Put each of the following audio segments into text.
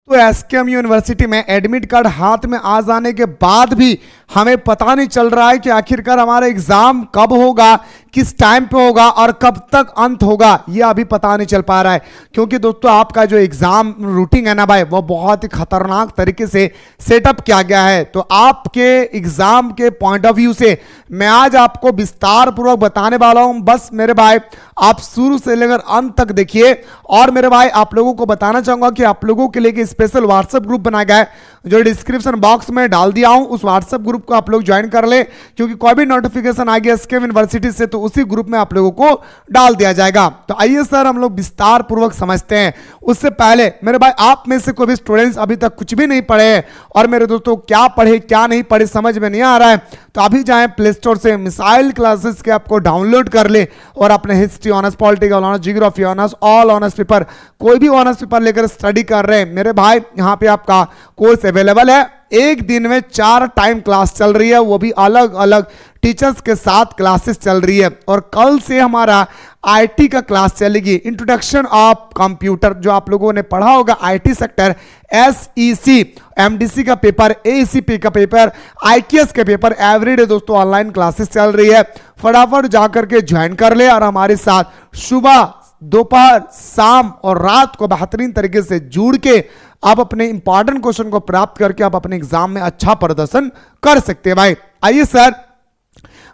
तो SKM university में admit card हाथ में आ जाने के बाद भी हमें पता नहीं चल रहा है कि आखिरकार हमारा एग्जाम कब होगा, किस टाइम पे होगा और कब तक अंत होगा, ये अभी पता नहीं चल पा रहा है। क्योंकि दोस्तों आपका जो एग्जाम रूटीन है ना भाई, वो बहुत ही खतरनाक तरीके से सेटअप किया गया है। तो आपके एग्जाम के पॉइंट ऑफ व्यू से मैं आज आपको विस्तार पूर्वक बताने वाला हूं। बस मेरे भाई आप शुरू से लेकर अंत तक देखिए। और मेरे भाई आप लोगों को बताना चाहूंगा कि आप लोगों के लिए स्पेशल व्हाट्सएप ग्रुप बनाया गया है, जो डिस्क्रिप्शन बॉक्स में डाल दिया हूं। उस व्हाट्सएप ग्रुप को आप लोग ज्वाइन कर ले, क्योंकि कोई भी नोटिफिकेशन आ गया एसकेएम यूनिवर्सिटी से तो उसी ग्रुप में आप लोगों को डाल दिया जाएगा। तो आइए सर हम लोग विस्तार पूर्वक समझते हैं। उससे पहले मेरे भाई आप में से कोई भी स्टूडेंट्स अभी तक कुछ भी नहीं पढ़े हैं और मेरे दोस्तों क्या पढ़े क्या नहीं पढ़े समझ में नहीं आ रहा है, तो अभी जाएं प्ले स्टोर से मिसाइल क्लासेस के आपको डाउनलोड कर ले और अपने history honours, political honours, geography honours, all honours paper, कोई भी ऑनर्स पेपर लेकर स्टडी कर रहे हैं मेरे भाई, यहाँ पे आपका कोर्स अवेलेबल है। एक दिन में 4 टाइम क्लास चल रही है, वो भी अलग अलग टीचर्स के साथ क्लासेस चल रही है। और कल से हमारा आईटी का क्लास चलेगी, इंट्रोडक्शन ऑफ कंप्यूटर, जो आप लोगों ने पढ़ा होगा आईटी सेक्टर, एसईसी, एमडीसी का पेपर, एसीपी का पेपर, आईकेएस के पेपर, एवरीडे दोस्तों ऑनलाइन क्लासेस चल रही है। फटाफट जाकर के ज्वाइन कर ले और हमारे साथ सुबह, दोपहर, शाम और रात को बेहतरीन तरीके से जुड़ के आप अपने इंपॉर्टेंट क्वेश्चन को प्राप्त करके आप अपने एग्जाम में अच्छा प्रदर्शन कर सकते हैं भाई। आइए सर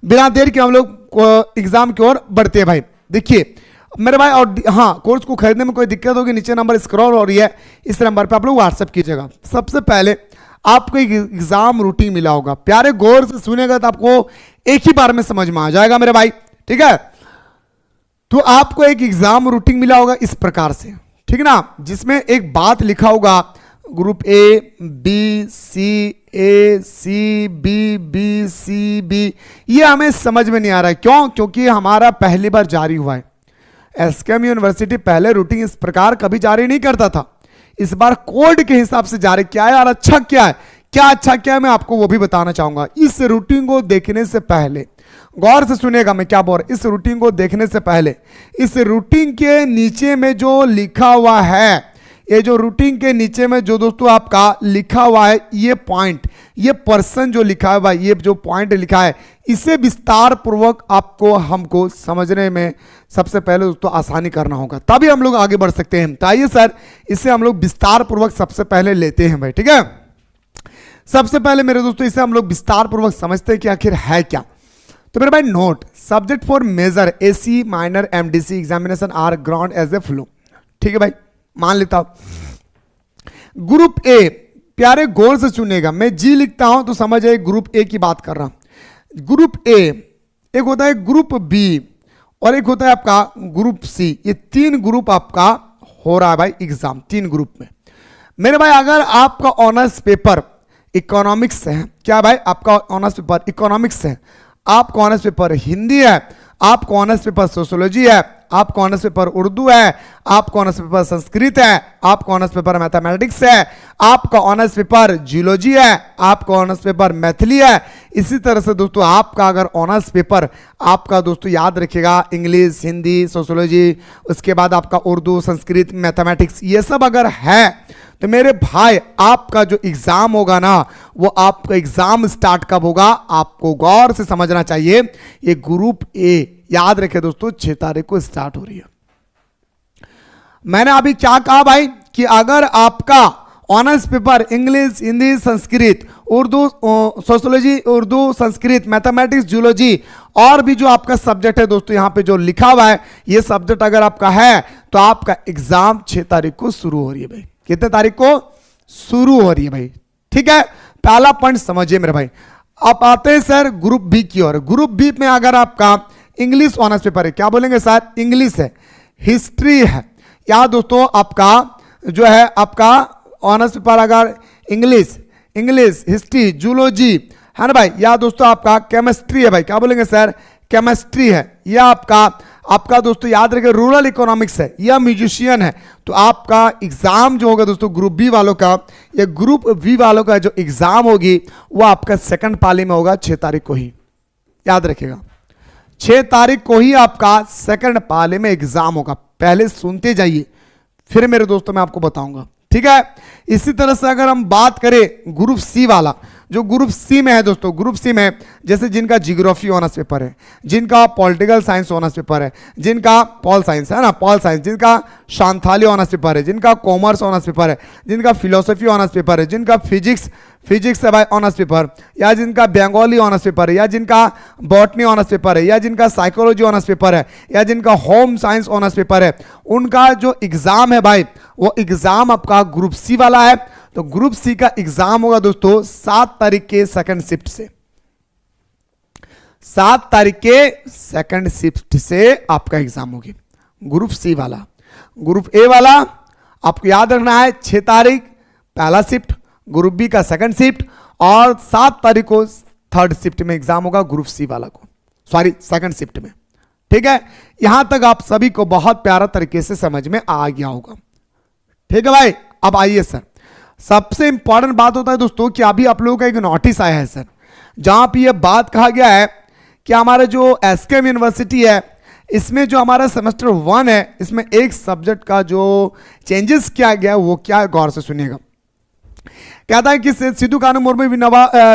बिना देर के हम लोग एग्जाम की ओर बढ़ते हैं भाई। देखिए मेरे भाई, और हाँ कोर्स को खरीदने में कोई दिक्कत होगी, नीचे नंबर स्क्रॉल हो रही है, इस नंबर पे आप लोग व्हाट्सएप कीजिएगा। सबसे पहले आपको एक एग्जाम रूटीन मिला होगा, प्यारे गौर से सुनेगा तो आपको एक ही बार में समझ में आ जाएगा मेरे भाई, ठीक है। तो आपको एक एग्जाम रूटीन मिला होगा इस प्रकार से, ठीक है ना, जिसमें एक बात लिखा होगा group A B C B. ये हमें समझ में नहीं आ रहा है, क्यों? क्योंकि हमारा पहली बार जारी हुआ है। एसकेएम यूनिवर्सिटी पहले रूटीन इस प्रकार कभी जारी नहीं करता था, इस बार कोड के हिसाब से जारी किया है। और अच्छा क्या है, क्या अच्छा क्या है मैं आपको वो भी बताना चाहूंगा। इस रूटीन को देखने से पहले गौर से सुनेगा मैं क्या बोल रहा हूं। इस रूटीन को देखने से पहले इस रूटीन के नीचे में जो लिखा हुआ है, ये जो रूटीन के नीचे में जो दोस्तों आपका लिखा हुआ है, ये पॉइंट, ये पर्सन जो लिखा हुआ है, ये जो पॉइंट लिखा है, इसे विस्तार पूर्वक आपको हमको समझने में सबसे पहले दोस्तों आसानी करना होगा, तभी हम लोग आगे बढ़ सकते हैं। तो आइए सर इसे हम लोग विस्तार पूर्वक सबसे पहले लेते हैं भाई, ठीक है। सबसे पहले मेरे दोस्तों इसे हम लोग विस्तार पूर्वक समझते हैं कि आखिर है क्या। तो मेरे भाई note, subject for major AC minor MDC examination are ground as a flow, ठीक है भाई, मान लेता हूं। ग्रुप ए, प्यारे गौर से सुनेगा, मैं जी लिखता हूं तो समझ आए ग्रुप ए की बात कर रहा हूं। ग्रुप ए, एक होता है ग्रुप बी और एक होता है आपका ग्रुप सी। ये 3 ग्रुप आपका हो रहा है भाई एग्जाम, 3 ग्रुप में मेरे भाई। अगर आपका ऑनर्स पेपर इकोनॉमिक्स है, क्या भाई आपका ऑनर्स पेपर इकोनॉमिक्स है, आपका ऑनर्स पेपर हिंदी है, आपका ऑनर्स पेपर सोशियोलॉजी है, आपका ऑनर्स पेपर उर्दू है, आपका ऑनर्स पेपर संस्कृत है, आपका ऑनर्स पेपर मैथमेटिक्स है, आपका ऑनर्स पेपर जियोलॉजी है, आपका ऑनर्स पेपर मैथिली है। इसी तरह से दोस्तों आपका अगर ऑनर्स पेपर आपका दोस्तों याद रखिएगा इंग्लिश, हिंदी, सोशियोलॉजी, उसके बाद आपका उर्दू, संस्कृत, मैथमेटिक्स, ये सब अगर है तो मेरे भाई आपका जो एग्जाम होगा ना, वो आपका एग्जाम स्टार्ट कब होगा आपको गौर से समझना चाहिए। ये ग्रुप ए याद रखे दोस्तों 6 तारीख को स्टार्ट हो रही है। मैंने अभी क्या कहा भाई कि अगर आपका honours paper English, Hindi, Sanskrit, Urdu, sociology, Urdu, Sanskrit, mathematics, geology और भी जो आपका सब्जेक्ट है दोस्तों यहाँ पे जो लिखा हुआ है, ये सब्जेक्ट अगर आपका है तो आपका एग्जाम 6 तारीख को शुरू हो रही है भाई। कितने तारीख को शुरू हो रही है भाई, ठीक है। पहला पॉइंट समझिए मेरे भाई। अब आते हैं सर ग्रुप बी की ओर। ग्रुप बी में अगर आपका इंग्लिश ऑनर्स पेपर है, क्या बोलेंगे सर, इंग्लिश है, हिस्ट्री है, या दोस्तों आपका जो है आपका ऑनर्स पेपर अगर इंग्लिश, हिस्ट्री, जूलॉजी है ना भाई, या दोस्तों आपका केमिस्ट्री है भाई, क्या बोलेंगे सर, केमिस्ट्री है, या आपका दोस्तों याद रखिए रूरल इकोनॉमिक्स है, या म्यूजिशियन है, तो आपका एग्जाम जो होगा दोस्तों ग्रुप बी वालों का, या ग्रुप बी वालों का जो एग्जाम होगी वो आपका सेकंड पाली में होगा 6 तारीख को ही, याद रखिएगा 6 तारीख को ही आपका सेकंड पाली में एग्जाम होगा। पहले सुनते जाइए फिर मेरे दोस्तों मैं आपको बताऊंगा, ठीक है। इसी तरह से अगर हम बात करें ग्रुप सी वाला, जो ग्रुप सी में है दोस्तों, ग्रुप सी में जैसे जिनका जियोग्राफी ऑनर्स पेपर है, जिनका पॉलिटिकल साइंस ऑनर्स पेपर है, जिनका पॉल साइंस है ना, पॉल साइंस, जिनका शांथाली ऑनर्स पेपर है, जिनका कॉमर्स ऑनर्स पेपर है, जिनका फिलोसफी ऑनर्स पेपर है, जिनका फिजिक्स है भाई ऑनर्स पेपर, या जिनका बंगाली ऑनर्स पेपर है, या जिनका बॉटनी ऑनर्स पेपर है, या जिनका साइकोलॉजी ऑनर्स पेपर है, या जिनका होम साइंस ऑनर्स पेपर है, उनका जो एग्जाम है भाई वो एग्जाम आपका ग्रुप सी वाला है। तो ग्रुप सी का एग्जाम होगा दोस्तों 7 तारीख के सेकंड शिफ्ट से, 7 तारीख के सेकंड शिफ्ट से आपका एग्जाम होगी ग्रुप सी वाला। ग्रुप ए वाला आपको याद रखना है 6 तारीख पहला शिफ्ट, ग्रुप बी का सेकंड शिफ्ट, और 7 तारीख को थर्ड शिफ्ट में एग्जाम होगा ग्रुप सी वाला को, सॉरी सेकंड शिफ्ट में। ठीक है, यहां तक आप सभी को बहुत प्यारा तरीके से समझ में आ गया होगा। ठीक है भाई, अब आइए सर, सबसे इंपॉर्टेंट बात होता है दोस्तों कि अभी आप लोगों का एक नोटिस आया है सर, जहां पे ये बात कहा गया है कि हमारा जो एसकेएम यूनिवर्सिटी है इसमें जो हमारा सेमेस्टर 1 है इसमें एक सब्जेक्ट का जो चेंजेस किया गया वो क्या है, गौर से सुनिएगा। कहता है कि सिद्धू कानू मुर्मू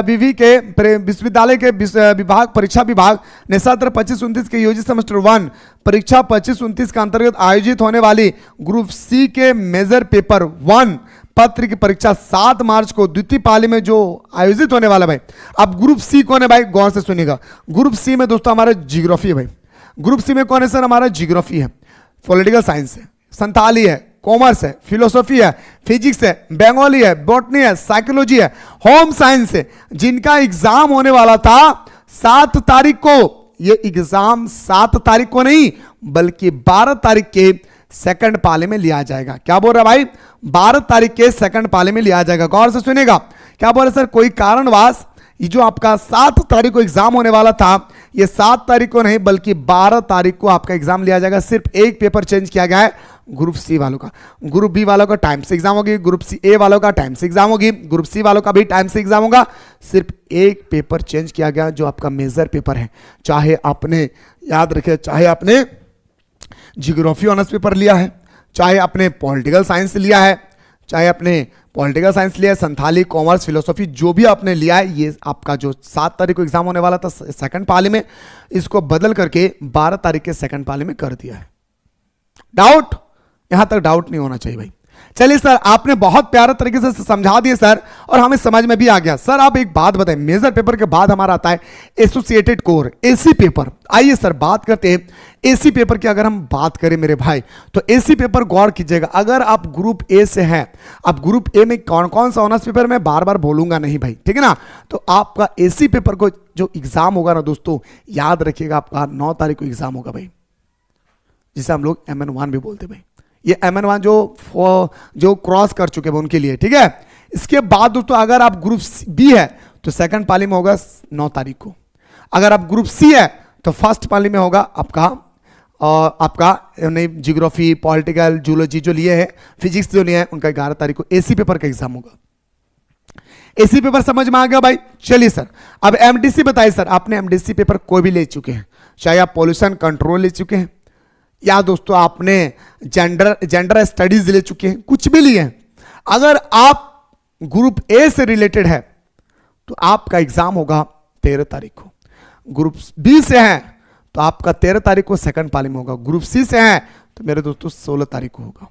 विवि के विश्वविद्यालय के विभाग परीक्षा विभाग ने सत्र 25-29 के यूजी सेमेस्टर 1 परीक्षा 25-29 के अंतर्गत आयोजित होने वाली ग्रुप सी के मेजर पेपर 1 पत्र की परीक्षा 7 मार्च को द्वितीय पाली में जो आयोजित होने वाला भाई। अब ग्रुप सी कौन है भाई, गौर से सुनिएगा। ग्रुप सी में दोस्तों हमारा जियोग्राफी है भाई। ग्रुप सी में कौन है सर, हमारा जियोग्राफी है, पॉलिटिकल साइंस है, संथाली है, कॉमर्स है, फिलोसफी है, फिजिक्स है, बंगाली है, बॉटनी है, साइकोलॉजी है, होम साइंस है, जिनका एग्जाम होने वाला था 7 तारीख को। ये एग्जाम 7 तारीख को नहीं बल्कि 12 तारीख के सेकंड पाले में लिया जाएगा। क्या बोल रहा है भाई, 12 तारीख के सेकंड पाले में लिया जाएगा। गौर से सुनेगा, क्या बोल रहे सर, कोई कारणवश ये जो आपका 7 तारीख को एग्जाम होने वाला था ये 7 तारीख को नहीं बल्कि 12 तारीख को आपका एग्जाम लिया जाएगा। सिर्फ एक पेपर चेंज किया गया है ग्रुप सी वालों का। ग्रुप बी वालों का टाइम से एग्जाम होगी, ग्रुप सी ए वालों का टाइम से एग्जाम होगी, ग्रुप सी वालों का भी टाइम से एग्जाम होगा। सिर्फ एक पेपर चेंज किया गया जो आपका मेजर पेपर है। चाहे आपने याद रखे, चाहे आपने जियोग्राफी ऑनर्स पेपर लिया है, चाहे आपने पॉलिटिकल साइंस लिया है, चाहे आपने पॉलिटिकल साइंस लिया है, संथाली, कॉमर्स, फिलोसफी, जो भी आपने लिया है, ये आपका जो 7 तारीख को एग्जाम होने वाला था सेकंड पाली में, इसको बदल करके 12 तारीख के सेकंड पाली में कर दिया है। डाउट, यहां तक डाउट नहीं होना चाहिए भाई। चलिए सर, आपने बहुत प्यारे तरीके से समझा दिए सर, और हमें समझ में भी आ गया। सर आप एक बात बताएं, मेजर पेपर के बाद हमारा आता है एसोसिएटेड कोर, एसी पेपर। आइए सर बात करते हैं एसी पेपर की। अगर हम बात करें मेरे भाई तो एसी पेपर गौर कीजिएगा, अगर आप ग्रुप ए से हैं, अब ग्रुप ए में कौन कौन सा ऑनर्स पेपर मैं बार बार बोलूंगा नहीं भाई, ठीक है ना। तो आपका एसी पेपर को जो एग्जाम होगा ना दोस्तों, याद रखिएगा आपका 9 तारीख को एग्जाम होगा भाई, जिसे हम लोग MN1 भी बोलते भाई। ये MN1 जो क्रॉस कर चुके हैं उनके लिए, ठीक है। इसके बाद दोस्तों अगर आप ग्रुप बी है तो सेकंड पाली में होगा 9 तारीख को। अगर आप ग्रुप सी है तो फर्स्ट पाली में होगा आपका जियोग्राफी, पॉलिटिकल, जूलॉजी जो लिए हैं, फिजिक्स जो लिए हैं, उनका 11 तारीख को एसी पेपर का एग्जाम होगा। एसी पेपर समझ में आ गया भाई। चलिए सर, अब एमडीसी बताइए सर, आपने एमडीसी पेपर कोई भी ले चुके हैं, चाहे आप पॉल्यूशन कंट्रोल ले चुके हैं, या दोस्तों आपने जेंडर स्टडीज ले चुके हैं, कुछ भी लिए हैं, अगर आप ग्रुप ए से रिलेटेड है तो आपका एग्जाम होगा 13 तारीख को। ग्रुप बी से हैं तो आपका 13 तारीख को सेकंड पाली में होगा। ग्रुप सी से हैं तो मेरे दोस्तों 16 तारीख को होगा।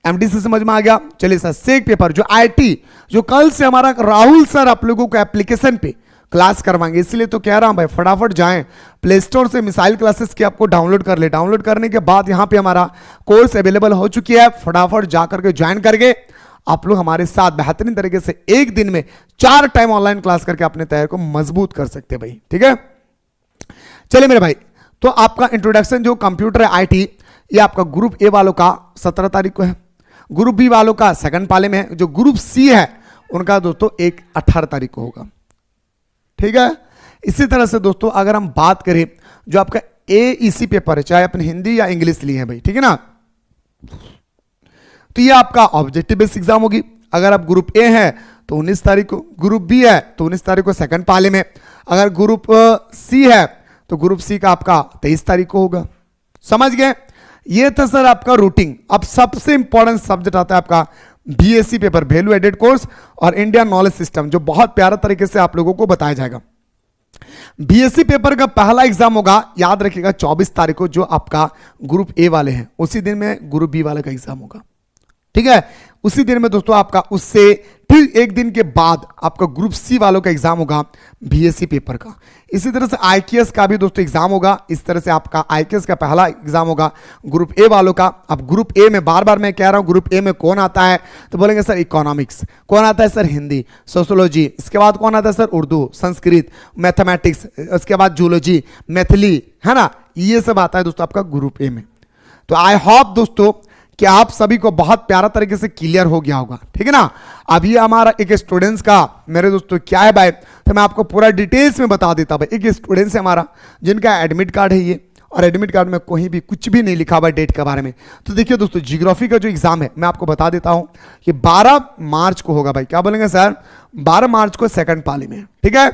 एमडीसी समझ में आ गया। चलिए सर, सेक पेपर जो आईटी, जो कल से हमारा राहुल सर आप लोगों को एप्लीकेशन पे क्लास करवाएंगे, इसलिए तो कह रहा हूं भाई फटाफट जाएं प्ले स्टोर से मिसाइल क्लासेस की आपको डाउनलोड कर ले। डाउनलोड करने के बाद यहां पे हमारा कोर्स अवेलेबल हो चुकी है, फटाफट जाकर के ज्वाइन करके आप लोग हमारे साथ बेहतरीन तरीके से एक दिन में 4 टाइम ऑनलाइन क्लास करके अपने तैयारी को मजबूत कर सकते हैं भाई, ठीक है। चलिए मेरे भाई, तो आपका इंट्रोडक्शन जो कंप्यूटर है आईटी, ये आपका ग्रुप ए वालों का 17 तारीख को है, ग्रुप बी वालों का सेकंड पाले में है, जो ग्रुप सी है उनका दोस्तों 18 तारीख को होगा, ठीक है। इसी तरह से दोस्तों अगर हम बात करें जो आपका एईसी पेपर है, चाहे अपन हिंदी या इंग्लिश लिए हैं भाई, ठीक है ना, तो ये आपका ऑब्जेक्टिव बेस्ड एग्जाम होगी। अगर आप ग्रुप ए है तो 19 तारीख को, ग्रुप बी है तो 19 तारीख को सेकंड पाले में, अगर ग्रुप सी है तो ग्रुप सी का आपका 23 तारीख को होगा। समझ गए। ये था सर आपका रूटिंग। अब सबसे इंपॉर्टेंट सब्जेक्ट आता है आपका BSc paper value added course और इंडिया नॉलेज सिस्टम, जो बहुत प्यारा तरीके से आप लोगों को बताया जाएगा। बीएससी पेपर का पहला एग्जाम होगा, याद रखिएगा 24 तारीख को, जो आपका ग्रुप ए वाले हैं, उसी दिन में ग्रुप बी वाले का एग्जाम होगा, ठीक है। उसी दिन में दोस्तों आपका, उससे फिर एक दिन के बाद आपका ग्रुप सी वालों का एग्जाम होगा बीएससी पेपर का। इसी तरह से आईकेएस का भी दोस्तों एग्जाम होगा। इस तरह से आपका आईकेएस का पहला एग्जाम होगा ग्रुप ए वालों का। अब ग्रुप ए में बार बार मैं कह रहा हूं, ग्रुप ए में कौन आता है, तो बोलेंगे सर इकोनॉमिक्स। कौन आता है सर? हिंदी, सोशोलॉजी। इसके बाद कौन आता है सर? उर्दू, संस्कृत, मैथमेटिक्स। उसके बाद जूलॉजी, मैथिली, है ना, ये सब आता है दोस्तों आपका ग्रुप ए में। तो आई होप दोस्तों कि आप सभी को बहुत प्यारा तरीके से क्लियर हो गया होगा, ठीक है ना। अभी हमारा एक स्टूडेंट्स का, मेरे दोस्तों क्या है भाई, तो मैं आपको पूरा डिटेल्स में बता देता भाई। एक स्टूडेंट्स है हमारा जिनका एडमिट कार्ड है ये, और एडमिट कार्ड में कहीं भी कुछ भी नहीं लिखा हुआ डेट के बारे में। तो देखिए दोस्तों, ज्योग्राफी का जो एग्जाम है मैं आपको बता देता हूं कि 12 मार्च को होगा भाई। क्या बोलेंगे सर? 12 मार्च को सेकंड पाली में, ठीक है।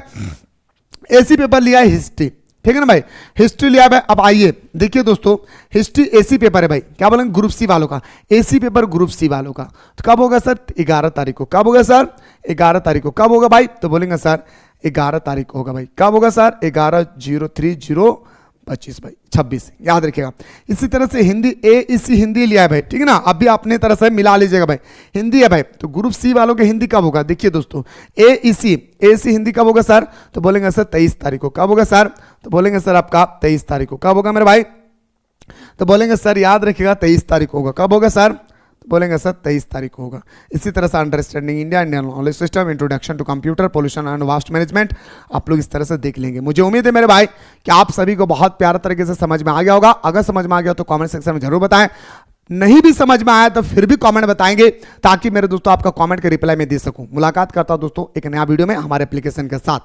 एसी पेपर लिया है हिस्ट्री, ठीक है ना भाई, हिस्ट्री लिया है। अब आइए देखिए दोस्तों, हिस्ट्री एसी पेपर है भाई। क्या बोलेंगे? ग्रुप सी वालों का एसी पेपर, ग्रुप सी वालों का। तो कब होगा सर? 11 तारीख को। कब होगा सर? 11 तारीख को। कब होगा भाई? तो बोलेंगे सर 11 तारीख को होगा भाई। कब होगा सर? 11/03/25 भाई, 26, याद रखिएगा। इसी तरह से हिंदी ए इसी हिंदी लिया है भाई, ठीक है ना। अभी अपने तरह से मिला लीजिएगा भाई, हिंदी है भाई। तो ग्रुप सी वालों के हिंदी कब होगा? देखिए दोस्तों, ए इसी हिंदी कब होगा सर? तो बोलेंगे सर 23 तारीख को। कब होगा सर? तो बोलेंगे सर आपका 23 तारीख को। कब होगा मेरे भाई? तो बोलेंगे सर, याद रखिएगा 23 तारीख को होगा। कब होगा सर? तो बोलेंगे सर 23 तारीख को होगा। इसी तरह से understanding India, Indian knowledge system, introduction to computer, pollution and waste management, आप लोग इस तरह से देख लेंगे। मुझे उम्मीद है मेरे भाई कि आप सभी को बहुत प्यारा तरीके से समझ में आ गया होगा। अगर समझ में आ गया तो कमेंट सेक्शन में जरूर बताएं, नहीं भी समझ में आया तो फिर भी कमेंट बताएंगे, ताकि मेरे दोस्तों आपका कमेंट के रिप्लाई में दे सकूं। मुलाकात करता हूं दोस्तों एक नया वीडियो में हमारे एप्लीकेशन के साथ।